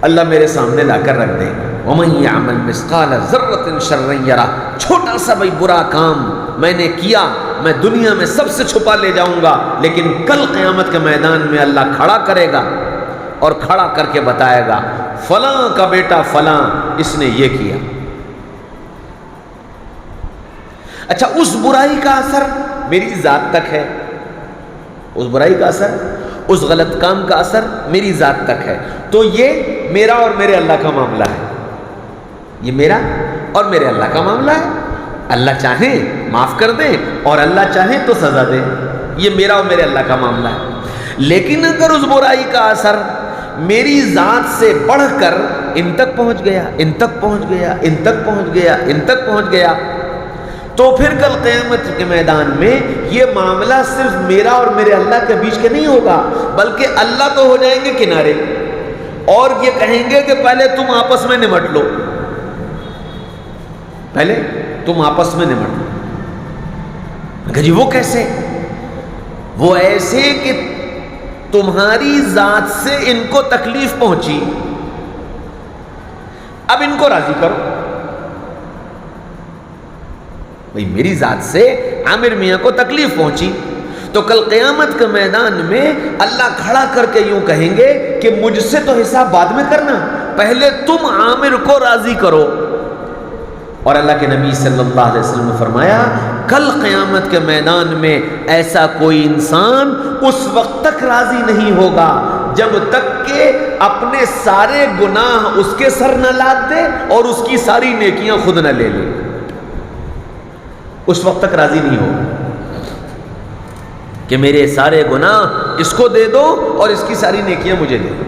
اللہ میرے سامنے لا کر رکھ دے گا۔ وَمَن يَعْمَلْ مِثْقَالَ ذَرَّةٍ شَرًّا يَرَهُ، چھوٹا سا بھی برا کام میں نے کیا، میں دنیا میں سب سے چھپا لے جاؤں گا، لیکن کل قیامت کے میدان میں اللہ کھڑا کرے گا اور کھڑا کر کے بتائے گا فلاں کا بیٹا فلاں اس نے یہ کیا۔ اچھا، اس برائی کا اثر میری ذات تک ہے، اس برائی کا اثر، اس غلط کام کا اثر میری ذات تک ہے، تو یہ میرا اور میرے اللہ کا معاملہ ہے، یہ میرا اور میرے اللہ کا معاملہ ہے۔ اللہ چاہے معاف کر دے اور اللہ چاہے تو سزا دے، یہ میرا اور میرے اللہ کا معاملہ ہے۔ لیکن اگر اس برائی کا اثر میری ذات سے بڑھ کر ان تک پہنچ گیا، ان تک پہنچ گیا، ان تک پہنچ گیا، ان تک پہنچ گیا، تو پھر کل قیامت کے میدان میں یہ معاملہ صرف میرا اور میرے اللہ کے بیچ کے نہیں ہوگا، بلکہ اللہ تو ہو جائیں گے کنارے اور یہ کہیں گے کہ پہلے تم آپس میں نمٹ لو، پہلے تم آپس میں نمٹ لو۔ کہ جی وہ کیسے؟ وہ ایسے کہ تمہاری ذات سے ان کو تکلیف پہنچی، اب ان کو راضی کرو۔ بھئی میری ذات سے عامر میاں کو تکلیف پہنچی، تو کل قیامت کے میدان میں اللہ کھڑا کر کے یوں کہیں گے کہ مجھ سے تو حساب بعد میں کرنا، پہلے تم عامر کو راضی کرو۔ اور اللہ کے نبی صلی اللہ علیہ وسلم نے فرمایا کل قیامت کے میدان میں ایسا کوئی انسان اس وقت تک راضی نہیں ہوگا جب تک کہ اپنے سارے گناہ اس کے سر نہ لاد دے اور اس کی ساری نیکیاں خود نہ لے لے، اس وقت تک راضی نہیں ہوگا کہ میرے سارے گناہ اس کو دے دو اور اس کی ساری نیکیاں مجھے دے دو،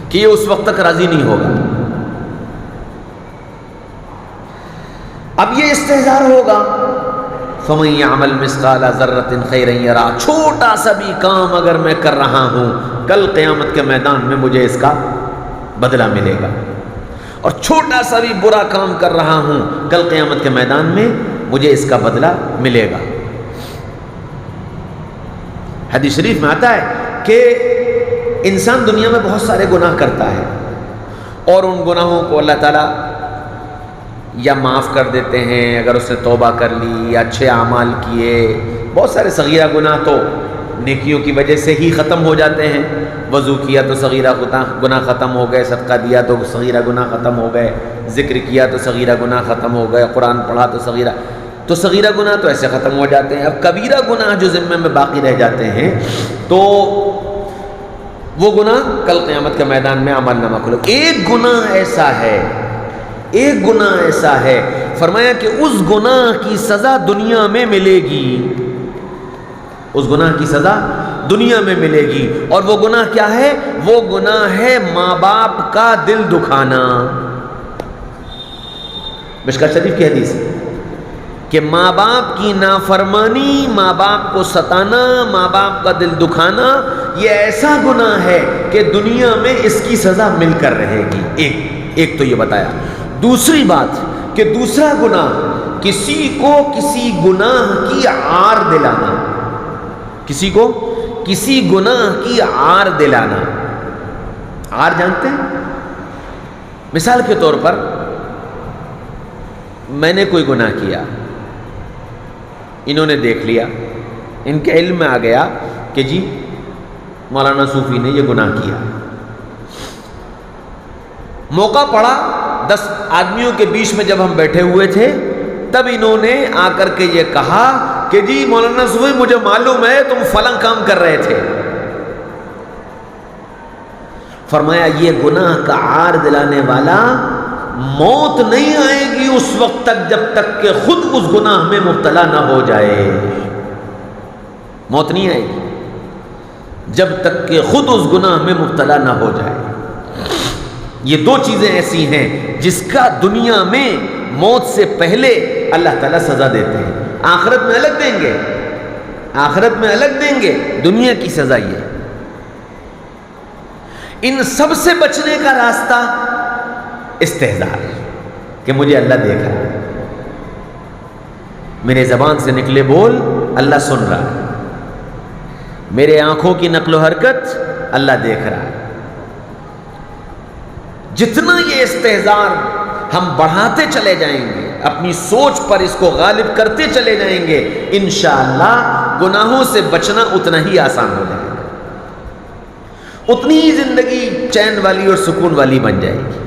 کہ یہ اس وقت تک راضی نہیں ہوگا۔ اب یہ استحضار ہوگا فَمَن يَعْمَلْ مِثْقَالَ ذَرَّةٍ خَيْرًا يَرَهُ، چھوٹا سا بھی کام اگر میں کر رہا ہوں کل قیامت کے میدان میں مجھے اس کا بدلہ ملے گا، اور چھوٹا سا بھی برا کام کر رہا ہوں کل قیامت کے میدان میں مجھے اس کا بدلہ ملے گا۔ حدیث شریف میں آتا ہے کہ انسان دنیا میں بہت سارے گناہ کرتا ہے اور ان گناہوں کو اللہ تعالیٰ یا معاف کر دیتے ہیں اگر اس نے توبہ کر لی یا اچھے اعمال کیے۔ بہت سارے صغیرہ گناہ تو نیکیوں کی وجہ سے ہی ختم ہو جاتے ہیں، وضو کیا تو صغیرہ گناہ ختم ہو گئے، صدقہ دیا تو صغیرہ گناہ ختم ہو گئے، ذکر کیا تو صغیرہ گناہ ختم ہو گئے، قرآن پڑھا تو صغیرہ گناہ تو ایسے ختم ہو جاتے ہیں۔ اب کبیرہ گناہ جو ذمے میں باقی رہ جاتے ہیں تو وہ گناہ کل قیامت کے میدان میں عمل نامہ کھولو۔ ایک گناہ ایسا ہے، ایک گناہ ایسا ہے، فرمایا کہ اس گناہ کی سزا دنیا میں ملے گی، اس گناہ کی سزا دنیا میں ملے گی، اور وہ گناہ کیا ہے؟ وہ گناہ ہے ماں باپ کا دل دکھانا۔ مشکوہ شریف کی حدیث ہے کہ ماں باپ کی نافرمانی، ماں باپ کو ستانا، ماں باپ کا دل دکھانا یہ ایسا گناہ ہے کہ دنیا میں اس کی سزا مل کر رہے گی۔ ایک تو یہ بتایا۔ دوسری بات کہ دوسرا گناہ کسی کو کسی گناہ کی عار دلانا، کسی کو کسی گناہ کی عار دلانا۔ عار جانتے ہیں؟ مثال کے طور پر میں نے کوئی گناہ کیا، انہوں نے دیکھ لیا، ان کے علم میں آ گیا کہ جی مولانا صوفی نے یہ گناہ کیا، موقع پڑا 10 آدمیوں کے بیچ میں جب ہم بیٹھے ہوئے تھے تب انہوں نے آ کر کے یہ کہا کہ جی مولانا صوفی مجھے معلوم ہے تم فلاں کام کر رہے تھے۔ فرمایا یہ گناہ کا عار دلانے والا موت نہیں آئے گی اس وقت تک جب تک کہ خود اس گناہ میں مبتلا نہ ہو جائے، موت نہیں آئے گی جب تک کہ خود اس گناہ میں مبتلا نہ ہو جائے۔ یہ دو چیزیں ایسی ہیں جس کا دنیا میں موت سے پہلے اللہ تعالیٰ سزا دیتے ہیں، آخرت میں الگ دیں گے، آخرت میں الگ دیں گے، دنیا کی سزا یہ ہے۔ ان سب سے بچنے کا راستہ استہزار ہے کہ مجھے اللہ دیکھ رہا ہے، میرے زبان سے نکلے بول اللہ سن رہا ہے، میرے آنکھوں کی نقل و حرکت اللہ دیکھ رہا ہے۔ جتنا یہ استہزار ہم بڑھاتے چلے جائیں گے، اپنی سوچ پر اس کو غالب کرتے چلے جائیں گے، انشاءاللہ گناہوں سے بچنا اتنا ہی آسان ہو جائے گا، اتنی ہی زندگی چین والی اور سکون والی بن جائے گی۔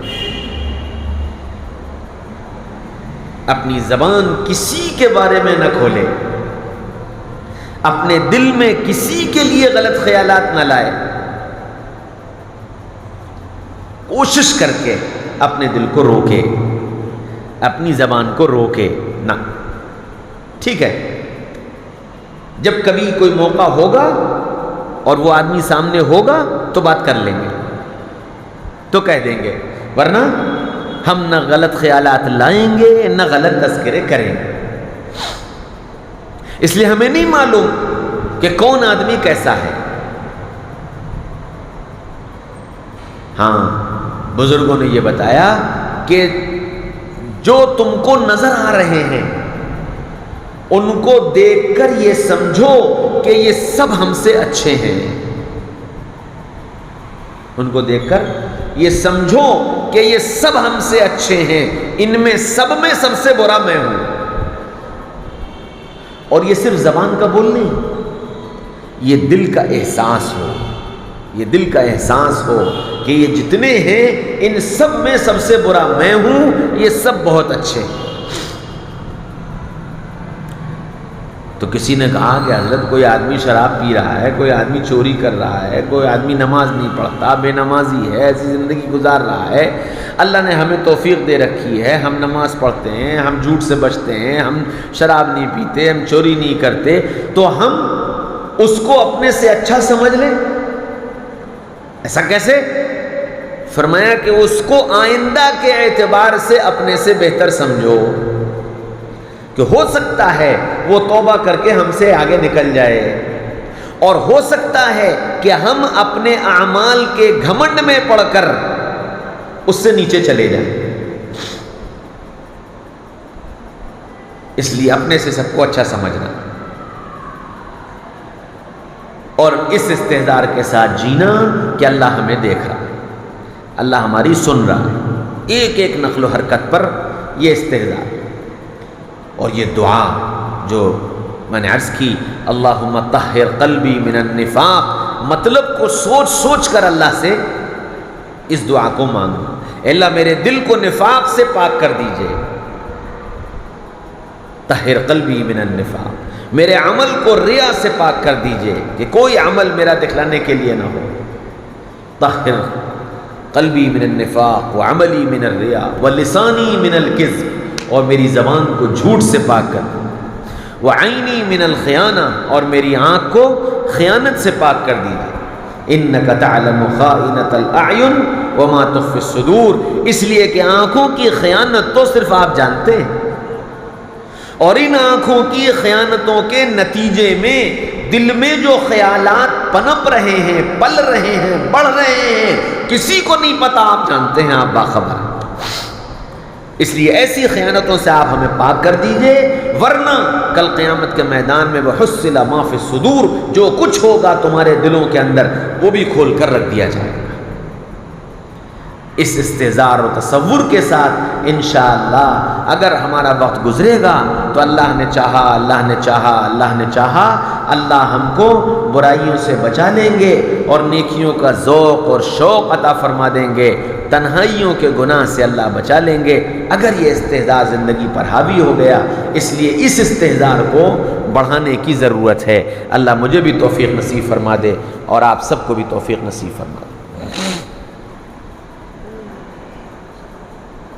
اپنی زبان کسی کے بارے میں نہ کھولے، اپنے دل میں کسی کے لیے غلط خیالات نہ لائے، کوشش کر کے اپنے دل کو روکے، اپنی زبان کو روکے نہ۔ ٹھیک ہے، جب کبھی کوئی موقع ہوگا اور وہ آدمی سامنے ہوگا تو بات کر لیں گے، تو کہہ دیں گے، ورنہ ہم نہ غلط خیالات لائیں گے نہ غلط تذکرے کریں گے۔ اس لیے ہمیں نہیں معلوم کہ کون آدمی کیسا ہے۔ ہاں، بزرگوں نے یہ بتایا کہ جو تم کو نظر آ رہے ہیں ان کو دیکھ کر یہ سمجھو کہ یہ سب ہم سے اچھے ہیں، ان کو دیکھ کر یہ سمجھو کہ یہ سب ہم سے اچھے ہیں، ان میں سب سے برا میں ہوں۔ اور یہ صرف زبان کا بول نہیں، یہ دل کا احساس ہو، یہ دل کا احساس ہو کہ یہ جتنے ہیں ان سب میں سب سے برا میں ہوں، یہ سب بہت اچھے ہیں۔ تو کسی نے کہا کہ حضرت کوئی آدمی شراب پی رہا ہے، کوئی آدمی چوری کر رہا ہے، کوئی آدمی نماز نہیں پڑھتا، بے نمازی ہے، ایسی زندگی گزار رہا ہے، اللہ نے ہمیں توفیق دے رکھی ہے، ہم نماز پڑھتے ہیں، ہم جھوٹ سے بچتے ہیں، ہم شراب نہیں پیتے، ہم چوری نہیں کرتے، تو ہم اس کو اپنے سے اچھا سمجھ لیں؟ ایسا کیسے؟ فرمایا کہ اس کو آئندہ کے اعتبار سے اپنے سے بہتر سمجھو، کہ ہو سکتا ہے وہ توبہ کر کے ہم سے آگے نکل جائے، اور ہو سکتا ہے کہ ہم اپنے اعمال کے گھمنڈ میں پڑ کر اس سے نیچے چلے جائیں۔ اس لیے اپنے سے سب کو اچھا سمجھنا اور اس استحضار کے ساتھ جینا کہ اللہ ہمیں دیکھ رہا ہے، اللہ ہماری سن رہا ہے، ایک ایک نقل و حرکت پر یہ استحضار۔ اور یہ دعا جو میں نے عرض کی، اللہم طہر قلبی من النفاق، مطلب کو سوچ سوچ کر اللہ سے اس دعا کو مانگو، اللہ میرے دل کو نفاق سے پاک کر دیجئے، طہر قلبی من النفاق، میرے عمل کو ریا سے پاک کر دیجئے کہ کوئی عمل میرا دکھلانے کے لیے نہ ہو، طہر قلبی من النفاق وعملی من الریا ولسانی من الکذب، اور میری زبان کو جھوٹ سے پاک کر دو، وعینی من الخیانہ، اور میری آنکھ کو خیانت سے پاک کر دیجئے، انک تعلم خائنۃ الاعین وما تخفی الصدور، اس لیے کہ آنکھوں کی خیانت تو صرف آپ جانتے ہیں، اور ان آنکھوں کی خیانتوں کے نتیجے میں دل میں جو خیالات پنپ رہے ہیں، پل رہے ہیں، بڑھ رہے ہیں، کسی کو نہیں پتا، آپ جانتے ہیں، آپ باخبر ہیں۔ اس لیے ایسی خیانتوں سے آپ ہمیں پاک کر دیجئے، ورنہ کل قیامت کے میدان میں وَحُصِّلَ مَا فِي الصُّدُورِ، جو کچھ ہوگا تمہارے دلوں کے اندر وہ بھی کھول کر رکھ دیا جائے گا۔ اس استحضار و تصور کے ساتھ انشاءاللہ اگر ہمارا وقت گزرے گا تو اللہ نے چاہا، اللہ نے چاہا، اللہ نے چاہا، اللہ ہم کو برائیوں سے بچا لیں گے اور نیکیوں کا ذوق اور شوق عطا فرما دیں گے، تنہائیوں کے گناہ سے اللہ بچا لیں گے اگر یہ استحضار زندگی پر حاوی ہو گیا۔ اس لیے اس استحضار کو بڑھانے کی ضرورت ہے۔ اللہ مجھے بھی توفیق نصیب فرما دے اور آپ سب کو بھی توفیق نصیب فرما دے۔